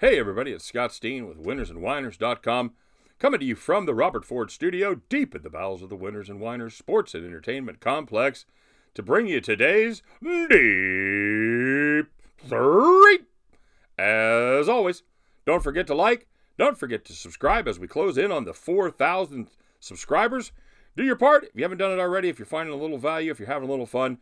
Hey everybody, it's Scott Steen with winnersandwhiners.com, coming to you from the Robert Ford Studio, deep in the bowels of the Winners and Whiners Sports and Entertainment Complex, to bring you today's Deep-3. As always, don't forget to like, don't forget to subscribe as we close in on the 4,000 subscribers. Do your part. If you haven't done it already, if you're finding a little value, if you're having a little fun,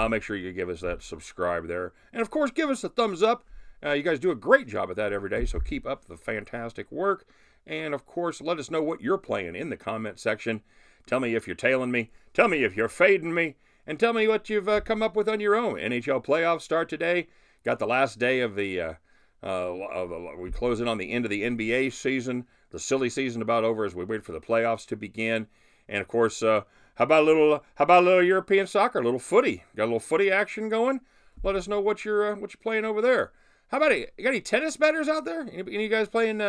make sure you give us that subscribe there. And of course, give us a thumbs up. You guys do a great job at that every day, so keep up the fantastic work. And, of course, let us know what you're playing in the comment section. Tell me if you're tailing me. Tell me if you're fading me. And tell me what you've come up with on your own. NHL playoffs start today. Got the last day of the, we close in on the end of the NBA season. The silly season about over as we wait for the playoffs to begin. And, of course, how about a little European soccer, a little footy? Got a little footy action going? Let us know what you're playing over there. How about you got any tennis bettors out there? Any of you guys playing,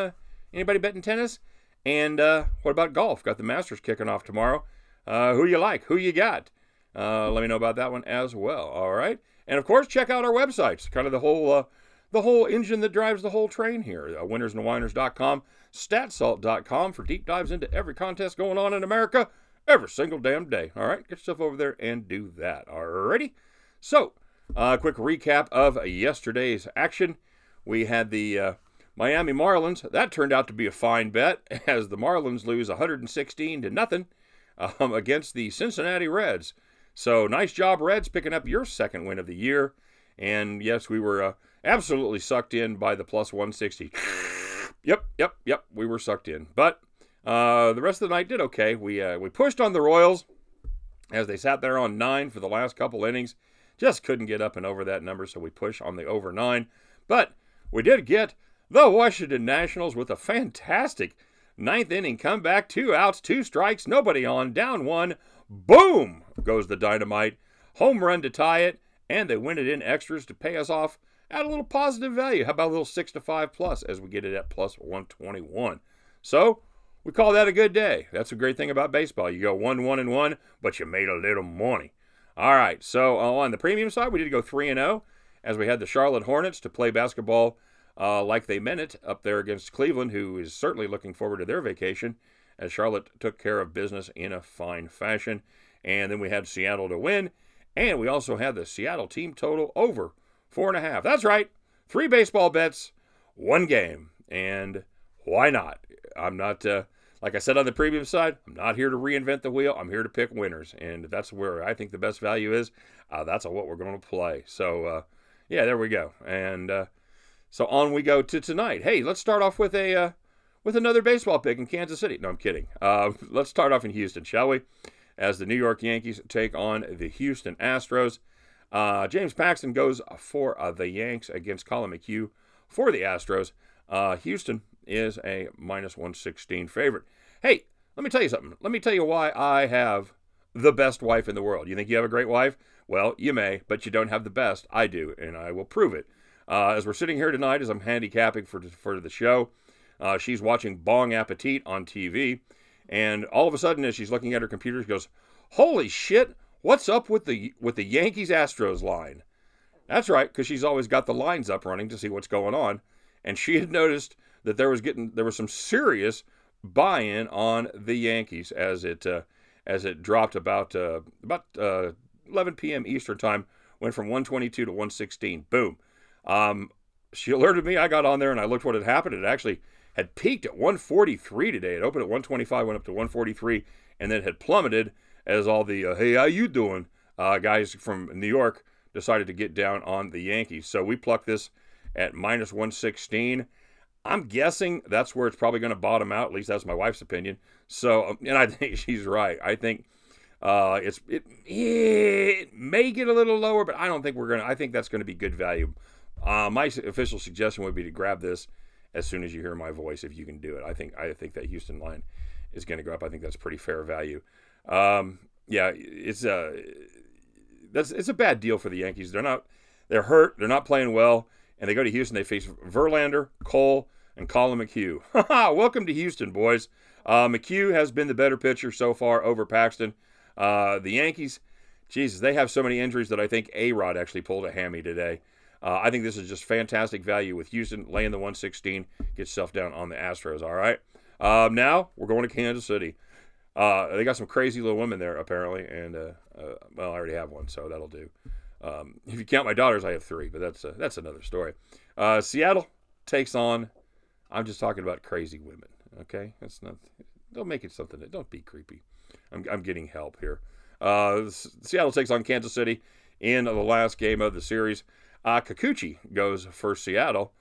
anybody betting tennis? And what about golf? Got the Masters kicking off tomorrow. Who you like? Who you got? Let me know about that one as well. All right. And, of course, check out our websites. Kind of the whole engine that drives the whole train here. Winnersandwhiners.com, statsalt.com for deep dives into every contest going on in America every single damn day. All right. Get yourself over there and do that. All righty. So, quick recap of yesterday's action. We had the Miami Marlins. That turned out to be a fine bet as the Marlins lose 116-0 against the Cincinnati Reds. So nice job, Reds, picking up your second win of the year. And yes, we were absolutely sucked in by the plus 160. Yep. We were sucked in. But the rest of the night did okay. We pushed on the Royals as they sat there on 9 for the last couple innings. Just couldn't get up and over that number, so we push on the over 9. But we did get the Washington Nationals with a fantastic ninth inning comeback. 2 outs, 2 strikes, nobody on, down 1. Boom goes the dynamite. Home run to tie it, and they win it in extras to pay us off at a little positive value. How about a little 6-5 plus as we get it at plus 121? So we call that a good day. That's a great thing about baseball. You go 1-1-1, but you made a little money. All right, so on the premium side, we did go 3-0 as we had the Charlotte Hornets to play basketball like they meant it up there against Cleveland, who is certainly looking forward to their vacation, as Charlotte took care of business in a fine fashion. And then we had Seattle to win, and we also had the Seattle team total over 4.5. That's right, 3 baseball bets, 1 game, and why not? I'm not... like I said on the premium side, I'm not here to reinvent the wheel. I'm here to pick winners, and that's where I think the best value is. That's what we're going to play. So, yeah, there we go. And so on we go to tonight. Hey, let's start off with another baseball pick in Kansas City. No, I'm kidding. Let's start off in Houston, shall we? As the New York Yankees take on the Houston Astros. James Paxton goes for the Yanks against Colin McHugh for the Astros. Houston is a minus 116 favorite. Hey, let me tell you something. Let me tell you why I have the best wife in the world. You think you have a great wife? Well, you may, but you don't have the best. I do, and I will prove it. As we're sitting here tonight, as I'm handicapping for the show, she's watching Bong Appetit on TV, and all of a sudden, as she's looking at her computer, she goes, "Holy shit, what's up with the Yankees-Astros line?" That's right, because she's always got the lines up running to see what's going on, and she had noticed that there was some serious buy-in on the Yankees as it dropped about 11 p.m. Eastern time, went from 122 to 116. Boom. She alerted me. I got on there and I looked what had happened. It actually had peaked at 143 today. It opened at 125, went up to 143, and then had plummeted as all the "Hey, how you doing?" Guys from New York decided to get down on the Yankees. So we plucked this at minus 116. I'm guessing that's where it's probably going to bottom out. At least that's my wife's opinion. So, and I think she's right. I think it may get a little lower, but I don't think I think that's going to be good value. My official suggestion would be to grab this as soon as you hear my voice, if you can do it. I think that Houston line is going to go up. I think that's pretty fair value. Yeah, it's a bad deal for the Yankees. They're hurt. They're not playing well. And they go to Houston. They face Verlander, Cole, and Colin McHugh. Welcome to Houston, boys. McHugh has been the better pitcher so far over Paxton. The Yankees, Jesus, they have so many injuries that I think A-Rod actually pulled a hammy today. I think this is just fantastic value with Houston laying the 116. Get yourself down on the Astros, all right? Now we're going to Kansas City. They got some crazy little women there, apparently, and, well, I already have one, so that'll do. If you count my daughters, I have 3, but that's another story. Seattle takes on, I'm just talking about crazy women, okay? That's not, don't make it something, don't be creepy. I'm getting help here. Seattle takes on Kansas City in the last game of the series. Kikuchi goes for Seattle.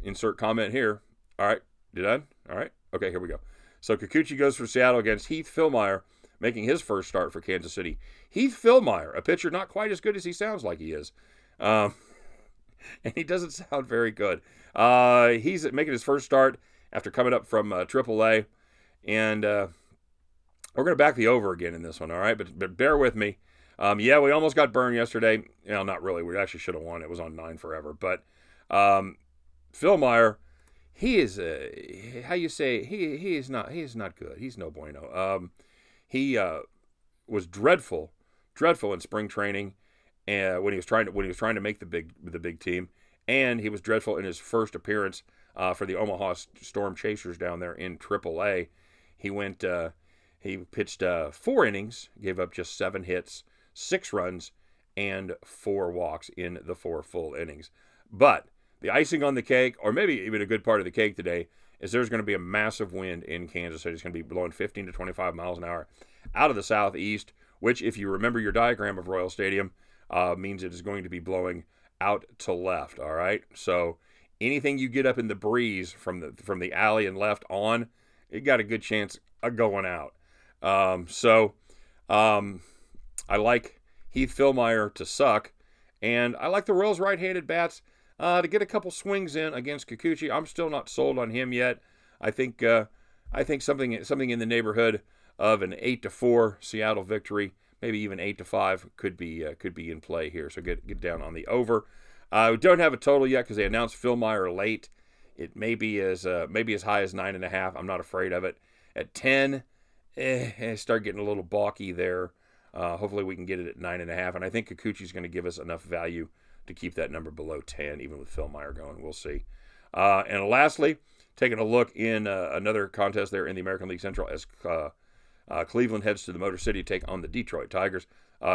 Insert comment here. All right, you done? All right, okay, here we go. So Kikuchi goes for Seattle against Heath Fillmyer, making his first start for Kansas City. Heath Fillmyer, a pitcher not quite as good as he sounds like he is. And he doesn't sound very good. He's making his first start after coming up from AAA. And we're going to back the over again in this one, all right? But bear with me. Yeah, we almost got burned yesterday. No, not really. We actually should have won. It was on 9 forever. But Fillmyer, he is, how you say, he is not good. He's no bueno. He was dreadful in spring training, and when he was trying to make the big team, and he was dreadful in his first appearance for the Omaha Storm Chasers down there in AAA. He pitched 4 innings, gave up just 7 hits, 6 runs, and 4 walks in the 4 full innings. But the icing on the cake, or maybe even a good part of the cake today, is there's going to be a massive wind in Kansas City. It's going to be blowing 15 to 25 miles an hour out of the southeast, which, if you remember your diagram of Royal Stadium, means it is going to be blowing out to left, all right? So anything you get up in the breeze from the alley and left on, it got a good chance of going out. I like Heath Fillmyer to suck, and I like the Royals' right-handed bats to get a couple swings in against Kikuchi. I'm still not sold on him yet. I think something in the neighborhood of an 8-4 Seattle victory, maybe even 8-5, could be in play here. So get down on the over. We don't have a total yet because they announced Fillmyer late. It may be as high as 9.5. I'm not afraid of it. At 10, start getting a little balky there. Hopefully we can get it at 9.5, and I think Kikuchi's going to give us enough value to keep that number below 10, even with Fillmyer going. We'll see. And lastly, taking a look in another contest there in the American League Central as Cleveland heads to the Motor City to take on the Detroit Tigers.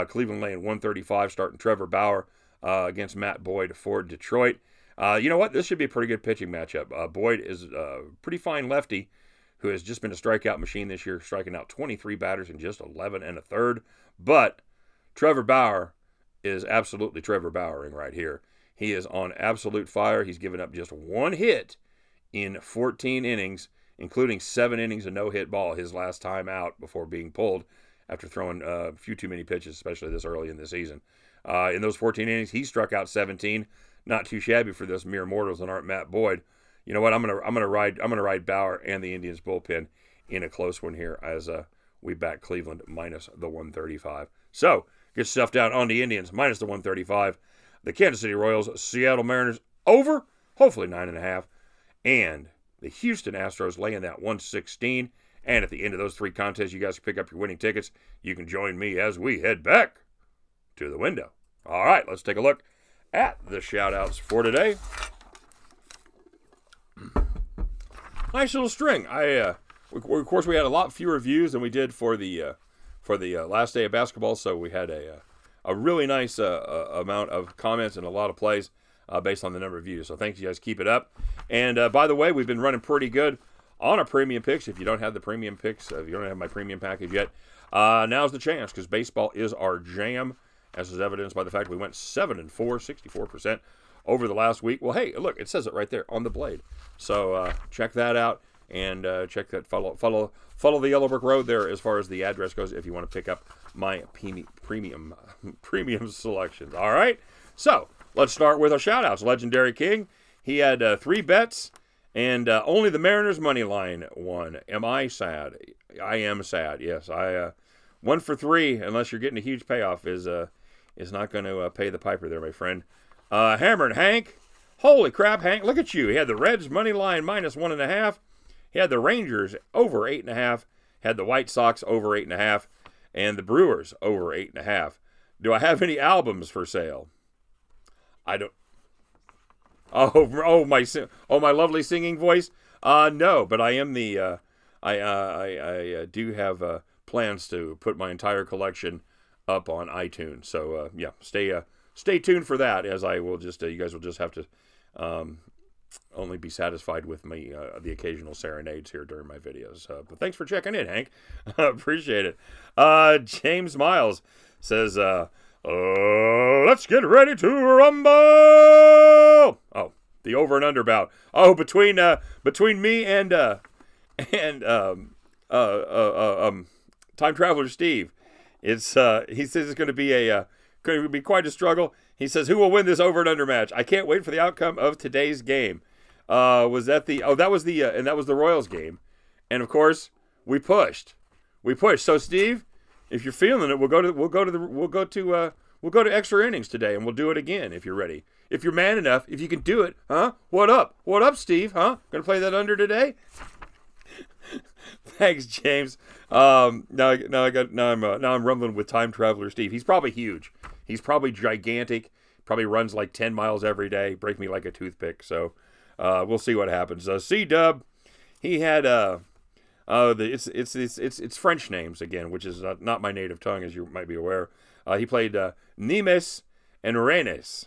Cleveland laying 135, starting Trevor Bauer against Matt Boyd for Detroit. You know what? This should be a pretty good pitching matchup. Boyd is a pretty fine lefty who has just been a strikeout machine this year, striking out 23 batters in just 11 1/3. But Trevor Bauer is absolutely Trevor Bauering right here. He is on absolute fire. He's given up just 1 hit in 14 innings, including 7 innings of no-hit ball his last time out before being pulled after throwing a few too many pitches, especially this early in the season. In those 14 innings, he struck out 17. Not too shabby for those mere mortals that aren't Matt Boyd. You know what? I'm gonna ride Bauer and the Indians bullpen in a close one here as we back Cleveland minus the 135. So get yourself down on the Indians minus the 135. The Kansas City Royals, Seattle Mariners over, hopefully 9.5, and the Houston Astros laying that 116. And at the end of those 3 contests, you guys can pick up your winning tickets. You can join me as we head back to the window. All right, let's take a look at the shout-outs for today. Nice little string. Of course, we had a lot fewer views than we did for the last day of basketball, so we had a really nice amount of comments and a lot of plays based on the number of views. So thanks, you guys. Keep it up. And by the way, we've been running pretty good on our premium picks. If you don't have the premium picks, if you don't have my premium package yet, now's the chance because baseball is our jam, as is evidenced by the fact we went 7-4, 64% over the last week. Well, hey, look, it says it right there on the blade. So check that out and check that. Follow the Yellow Brick Road there as far as the address goes if you want to pick up my premium selections. All right, so let's start with our shout-outs. Legendary King, he had 3 bets, and only the Mariners money line won. Am I sad? I am sad, yes. 1 for 3, unless you're getting a huge payoff, is not going to pay the piper there, my friend. Hammered Hank, holy crap, Hank, look at you. He had the Reds money line minus 1.5. He had the Rangers over 8.5. Had the White Sox over 8.5. And the Brewers over 8.5. Do I have any albums for sale? I don't. Oh my lovely singing voice. No, but I am the. I do have plans to put my entire collection up on iTunes. So yeah, stay tuned for that. As I will just you guys will just have to only be satisfied with me the occasional serenades here during my videos. But thanks for checking in, Hank. Appreciate it. James Miles says, let's get ready to rumble. Oh, the over and under bout. Oh, between me and Time Traveler Steve. It's he says it's going to be quite a struggle. He says, who will win this over and under match? I can't wait for the outcome of today's game. Was that the that was the Royals game, and of course we pushed. So Steve, if you're feeling it, we'll go to extra innings today, and we'll do it again if you're ready. If you're man enough, if you can do it, huh? What up, Steve? Huh? Gonna play that under today? Thanks, James. Now I'm rumbling with Time Traveler Steve. He's probably huge. He's probably gigantic. Probably runs like 10 miles every day. Break me like a toothpick. So we'll see what happens. C-Dub, he had it's French names again, which is not my native tongue, as you might be aware. He played Nimes and Rennes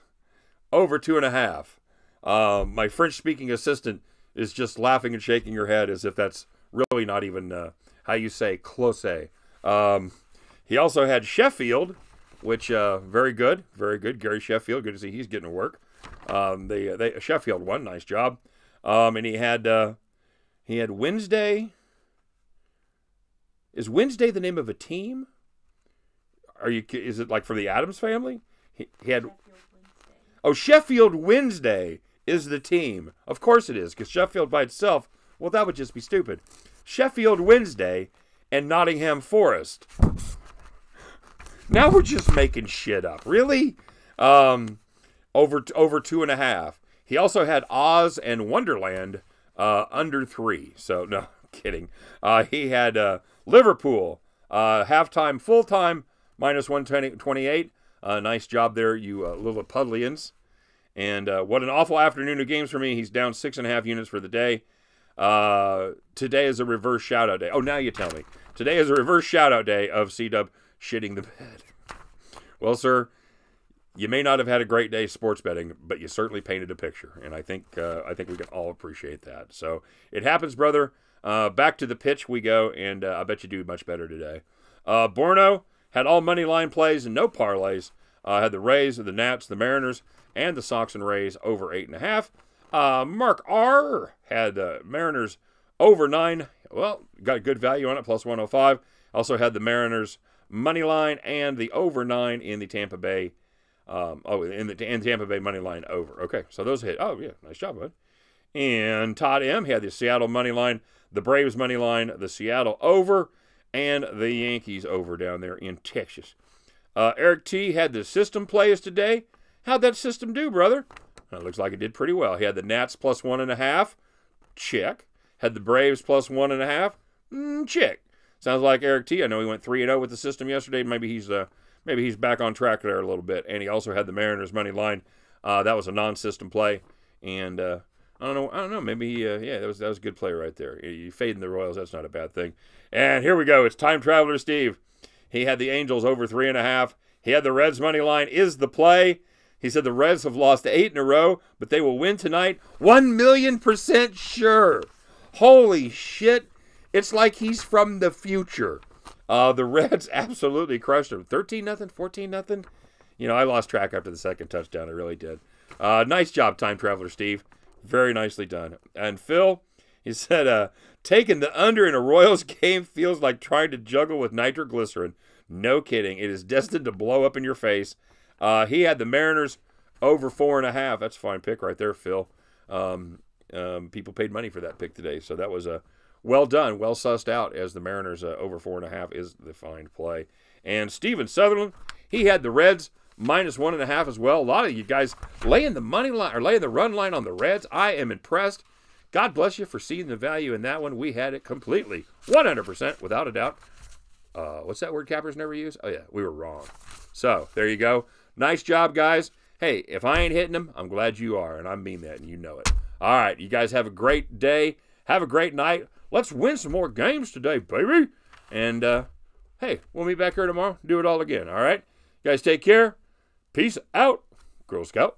over 2.5. My French-speaking assistant is just laughing and shaking her head as if that's really not even how you say close. He also had Sheffield, which very good. Gary Sheffield, good to see he's getting to work. Sheffield won, nice job. And he had Wednesday. Is Wednesday the name of a team? Is it like for the Addams family? He had. Sheffield Wednesday is the team. Of course it is, because Sheffield by itself, well, that would just be stupid. Sheffield Wednesday and Nottingham Forest. Now we're just making shit up. Really? Over 2.5. He also had Oz and Wonderland under 3. So, no, kidding. He had Liverpool, halftime, full-time, minus 128. Nice job there, you Lilliputians. And what an awful afternoon of games for me. He's down 6.5 units for the day. Today is a reverse shout-out day. Oh, now you tell me. Today is a reverse shout-out day of C-Dub shitting the bed. Well, sir, you may not have had a great day sports betting, but you certainly painted a picture, and I think we can all appreciate that. So it happens, brother. Back to the pitch we go, and I bet you do much better today. Borno had all money line plays and no parlays. Had the Rays, the Nats, the Mariners, and the Sox and Rays over 8.5. Mark R had the Mariners over 9. Well, got good value on it, plus 105. Also had the Mariners money line and the over 9 in the Tampa Bay. In the Tampa Bay money line over. Okay, so those hit. Oh yeah, nice job, bud. And Todd M had the Seattle money line, the Braves money line, the Seattle over, and the Yankees over down there in Texas. Eric T had the system plays today. How'd that system do, brother? It looks like it did pretty well. He had the Nats plus 1.5. Check. Had the Braves plus 1.5. Check. Sounds like Eric T. I know he went 3-0 with the system yesterday. Maybe he's back on track there a little bit. And he also had the Mariners money line. That was a non-system play. And I don't know. Maybe that was a good play right there. You fading the Royals. That's not a bad thing. And here we go. It's Time Traveler Steve. He had the Angels over 3.5. He had the Reds money line is the play. He said the Reds have lost 8 in a row, but they will win tonight. 1,000,000% sure. Holy shit. It's like he's from the future. The Reds absolutely crushed them. 13-0, 14-0. You know, I lost track after the second touchdown. I really did. Nice job, Time Traveler Steve. Very nicely done. And Phil, he said, taking the under in a Royals game feels like trying to juggle with nitroglycerin. No kidding. It is destined to blow up in your face. He had the Mariners over 4.5. That's a fine pick right there, Phil. People paid money for that pick today, so that was well done, well sussed out, as the Mariners over 4.5 is the fine play. And Steven Sutherland, he had the Reds minus 1.5 as well. A lot of you guys laying the money line or laying the run line on the Reds. I am impressed. God bless you for seeing the value in that one. We had it completely, 100%, without a doubt. What's that word cappers never use? Oh, yeah, we were wrong. So, there you go. Nice job, guys. Hey, if I ain't hitting them, I'm glad you are, and I mean that, and you know it. All right, you guys have a great day. Have a great night. Let's win some more games today, baby. And, hey, we'll meet back here tomorrow. Do it all again, all right? You guys take care. Peace out, Girl Scout.